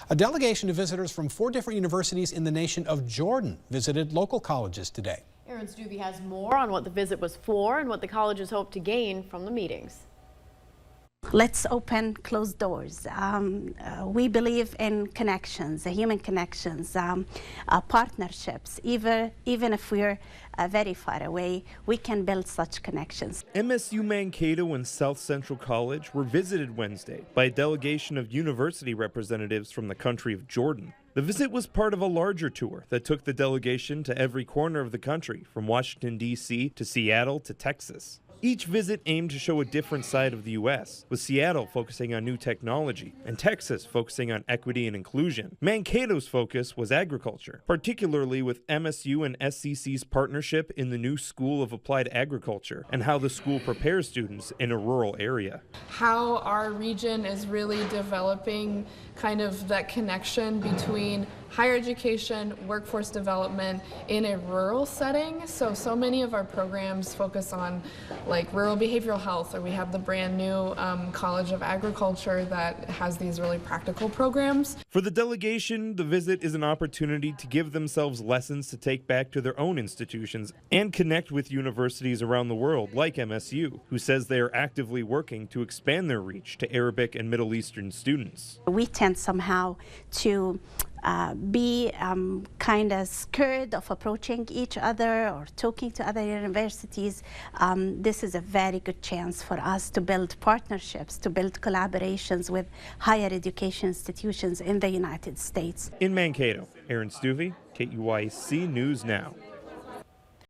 A delegation of visitors from 4 different universities in the nation of Jordan visited local colleges today. Aaron Stuvey has more on what the visit was for and what the colleges hope to gain from the meetings. Let's open closed doors. We believe in connections, human connections, partnerships. Even if we're very far away, we can build such connections. MSU Mankato and South Central College were visited Wednesday by a delegation of university representatives from the country of Jordan. The visit was part of a larger tour that took the delegation to every corner of the country, from Washington, D.C. to Seattle to Texas. Each visit aimed to show a different side of the U.S., with Seattle focusing on new technology and Texas focusing on equity and inclusion. Mankato's focus was agriculture, particularly with MSU and SCC's partnership in the new School of Applied Agriculture and how the school prepares students in a rural area. How our region is really developing kind of that connection between higher education, workforce development in a rural setting. So many of our programs focus on like rural behavioral health, or we have the brand new College of Agriculture that has these really practical programs. For the delegation, the visit is an opportunity to give themselves lessons to take back to their own institutions and connect with universities around the world like MSU, who says they are actively working to expand their reach to Arabic and Middle Eastern students. We tend somehow to be kind of scared of approaching each other or talking to other universities. This is a very good chance for us to build partnerships, to build collaborations with higher education institutions in the United States. In Mankato, Aaron Stuvey, KUYC News Now.